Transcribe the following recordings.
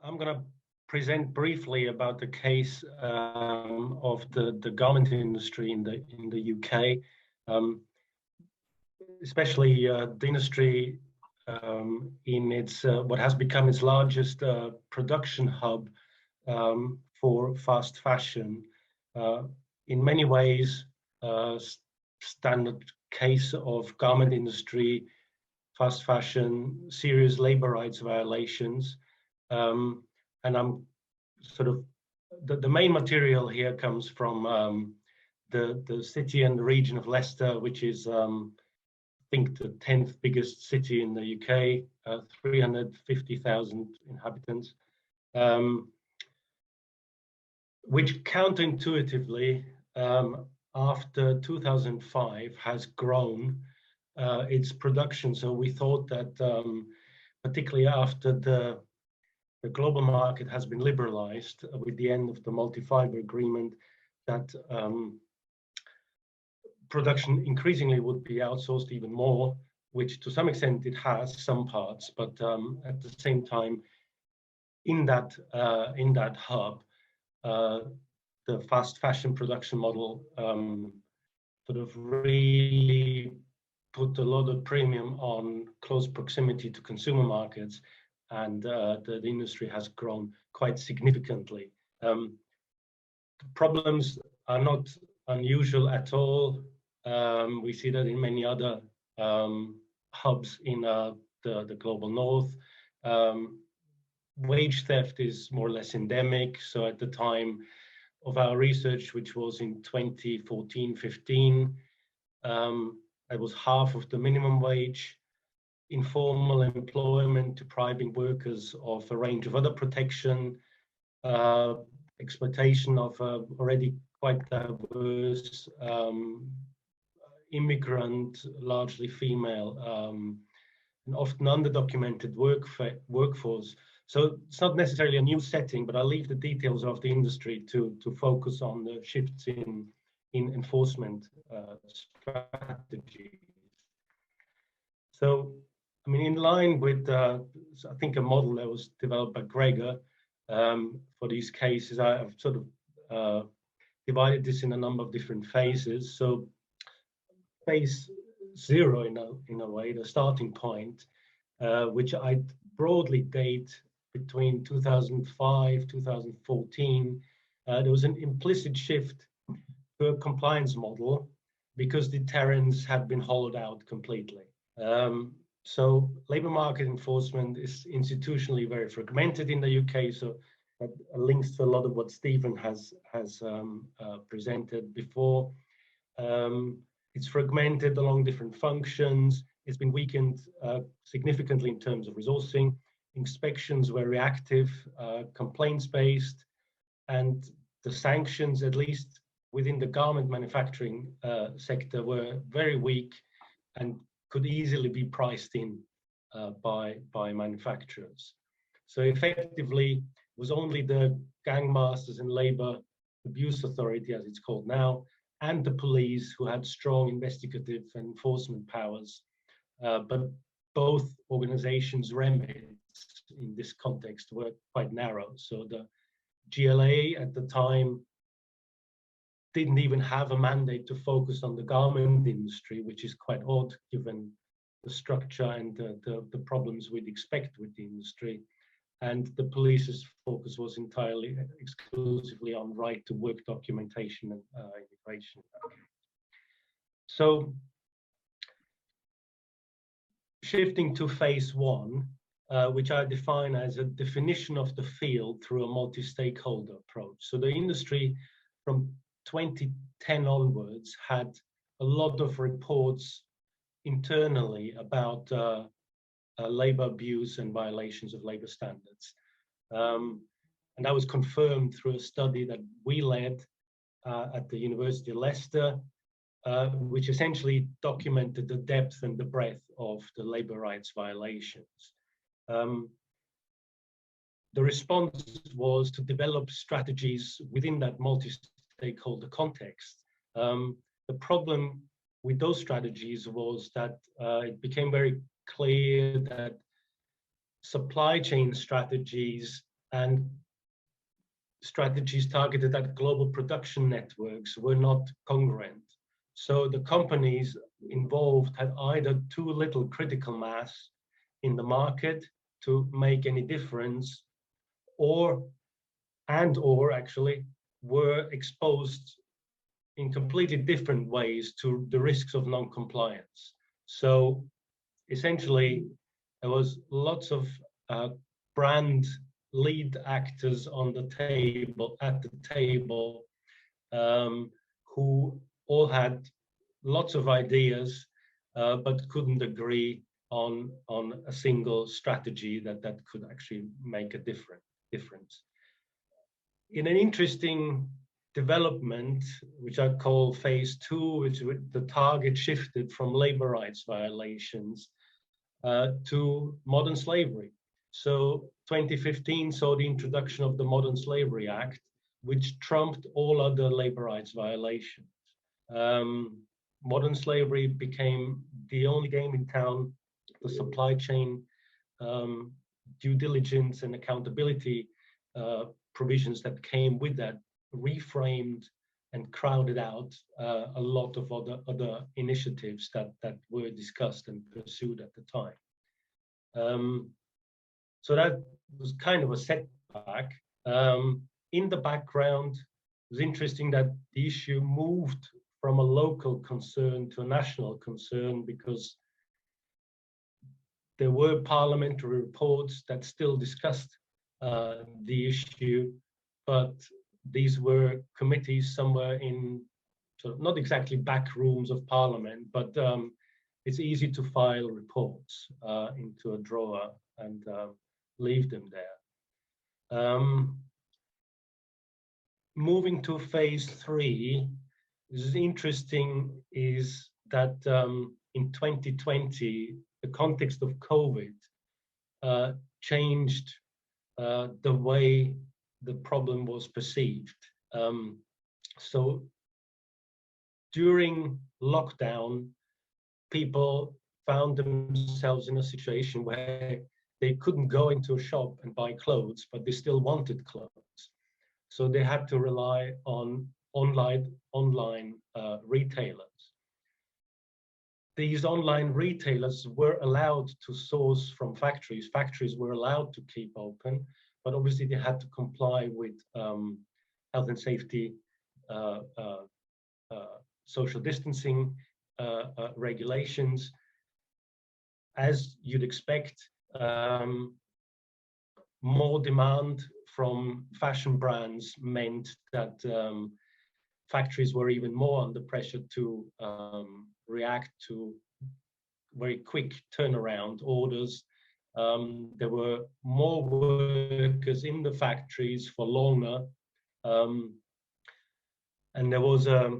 I'm going to present briefly about the case of the garment industry in the UK, especially the industry in its what has become its largest production hub for fast fashion. Uh, in many ways, standard case of garment industry, fast fashion, serious labor rights violations. And I'm sort of, the main material here comes from the city and the region of Leicester, which is, I think, the 10th biggest city in the UK, 350,000 inhabitants, which counterintuitively, after 2005, has grown its production. So we thought that, particularly after the global market has been liberalized with the end of the multi-fiber agreement, that production increasingly would be outsourced even more, which to some extent it has some parts, but at the same time, in that hub, the fast fashion production model sort of really put a lot of premium on close proximity to consumer markets, and the industry has grown quite significantly. The problems are not unusual at all. We see that in many other hubs in the global north. Wage theft is more or less endemic. So at the time of our research, which was in 2014-15, it was half of the minimum wage. Informal employment, depriving workers of a range of other protection, exploitation of already quite diverse immigrant, largely female, and often underdocumented workforce. So it's not necessarily a new setting, but I'll leave the details of the industry to focus on the shifts in enforcement strategies. So, I mean, in line with, I think, a model that was developed by Gregor for these cases, I've sort of divided this in a number of different phases. So, phase 0, in a way, the starting point, which I broadly date between 2005, 2014, there was an implicit shift to a compliance model because deterrence had been hollowed out completely. So labor market enforcement is institutionally very fragmented in the UK. So that links to a lot of what Stephen has presented before. It's fragmented along different functions. It's been weakened significantly in terms of resourcing. Inspections were reactive, complaints-based, and the sanctions, at least within the garment manufacturing sector, were very weak and could easily be priced in by manufacturers. So effectively, it was only the gangmasters and labor abuse authority, as it's called now, and the police who had strong investigative and enforcement powers. But both organizations' remits in this context were quite narrow. So the GLA at the time didn't even have a mandate to focus on the garment industry, which is quite odd given the structure and the problems we'd expect with the industry. And the police's focus was entirely, exclusively on right to work documentation and immigration. So shifting to phase 1, which I define as a definition of the field through a multi-stakeholder approach. So the industry from 2010 onwards had a lot of reports internally about labor abuse and violations of labor standards. And that was confirmed through a study that we led at the University of Leicester, which essentially documented the depth and the breadth of the labor rights violations. The response was to develop strategies within that multi-stakeholder context. The problem with those strategies was that it became very clear that supply chain strategies and strategies targeted at global production networks were not congruent. So the companies involved had either too little critical mass in the market to make any difference, or actually were exposed in completely different ways to the risks of non-compliance. So essentially, there was lots of brand lead actors on the table, who all had lots of ideas, but couldn't agree on a single strategy that could actually make a difference. In an interesting development, which I call phase 2, which the target shifted from labor rights violations to modern slavery. So 2015 saw the introduction of the Modern Slavery Act, which trumped all other labor rights violations. Modern slavery became the only game in town. The supply chain due diligence and accountability provisions that came with that reframed and crowded out a lot of other initiatives that were discussed and pursued at the time. So that was kind of a setback. In the background, it was interesting that the issue moved from a local concern to a national concern, because there were parliamentary reports that still discussed the issue, but these were committees somewhere in sort of not exactly back rooms of parliament, but it's easy to file reports into a drawer and leave them there. Moving to phase 3, this is interesting, is that in 2020, the context of COVID changed the way the problem was perceived. So during lockdown, people found themselves in a situation where they couldn't go into a shop and buy clothes, but they still wanted clothes. So they had to rely on online retailers. These online retailers were allowed to source from factories. Factories were allowed to keep open, but obviously they had to comply with health and safety, social distancing regulations. As you'd expect, more demand from fashion brands meant that factories were even more under pressure to react to very quick turnaround orders. There were more workers in the factories for longer, and there was a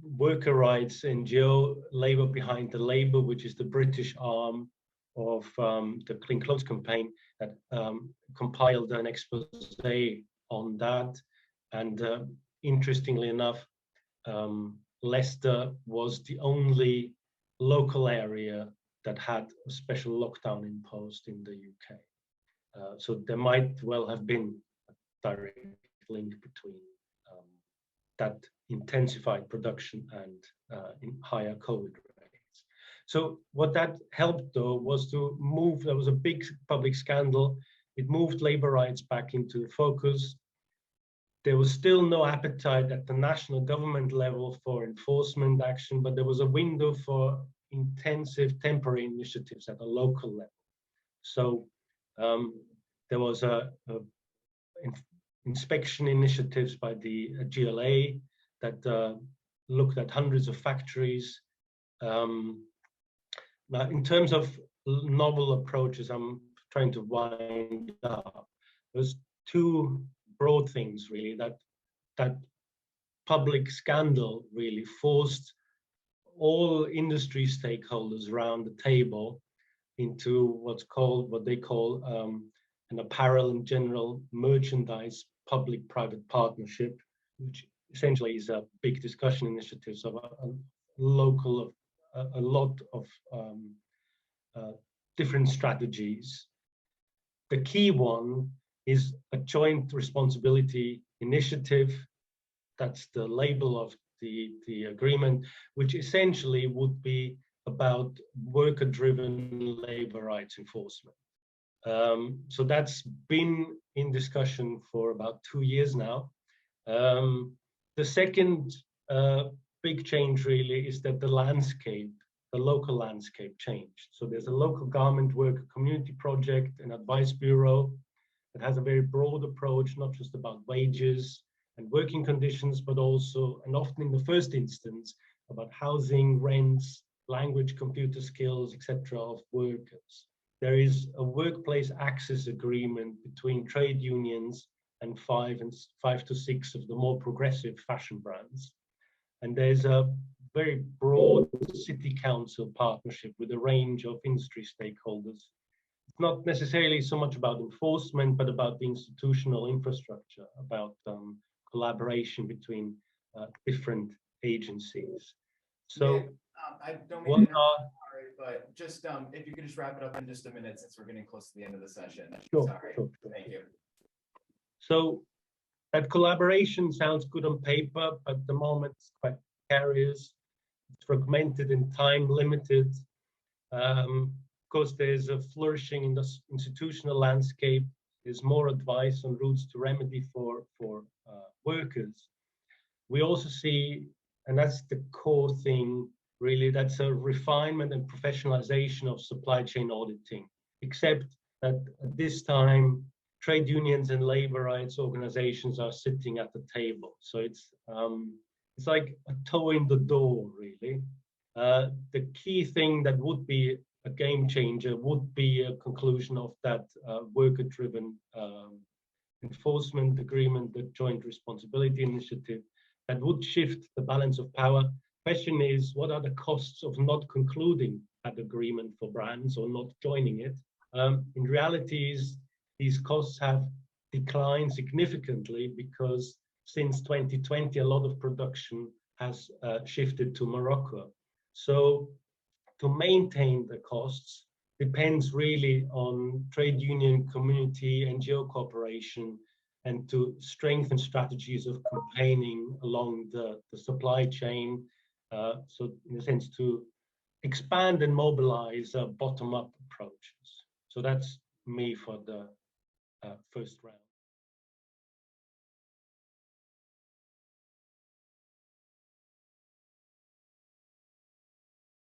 worker rights NGO, Labour Behind the Labour, which is the British arm of the Clean Clothes campaign, that compiled an expose on that. And interestingly enough, Leicester was the only local area that had a special lockdown imposed in the UK. So there might well have been a direct link between that intensified production and in higher COVID rates. So what that helped, though, was to move. There was a big public scandal. It moved labor rights back into focus. There was still no appetite at the national government level for enforcement action, but there was a window for intensive temporary initiatives at a local level. So there was inspection initiatives by the GLA that looked at hundreds of factories. Now, in terms of novel approaches, I'm trying to wind up. There's two broad things really that public scandal really forced all industry stakeholders around the table into what they call an apparel and general merchandise public-private partnership, which essentially is a big discussion initiative of a lot of different strategies. the key one is a joint responsibility initiative. That's the label of the agreement, which essentially would be about worker-driven labor rights enforcement. So that's been in discussion for about 2 years now. The second big change really is that the local landscape changed. So there's a local garment worker community project, an advice bureau that has a very broad approach, not just about wages and working conditions, but also, and often in the first instance, about housing, rents, language, computer skills, etc. of workers. There is a workplace access agreement between trade unions and five to six of the more progressive fashion brands. And there's a very broad city council partnership with a range of industry stakeholders. It's not necessarily so much about enforcement, but about the institutional infrastructure, about collaboration between different agencies. So, Nick, I don't mean to sorry, but just if you could just wrap it up in just a minute, since we're getting close to the end of the session. Sure, sorry. sure. Thank you. So that collaboration sounds good on paper, but at the moment it's quite precarious. It's fragmented and time limited. Of course, there's a flourishing in the institutional landscape. There's more advice on routes to remedy for workers. We also see, and that's the core thing, really, that's a refinement and professionalization of supply chain auditing, except that at this time, trade unions and labor rights organizations are sitting at the table. So it's like a toe in the door, really. The key thing that would be a game changer would be a conclusion of that worker-driven enforcement agreement, the joint responsibility initiative, that would shift the balance of power. Question is, what are the costs of not concluding that agreement for brands or not joining it? In reality, these costs have declined significantly because since 2020, a lot of production has shifted to Morocco. So to maintain the costs depends really on trade union, community, NGO cooperation, and to strengthen strategies of campaigning along the supply chain. So in a sense, to expand and mobilize bottom-up approaches. So that's me for the first round.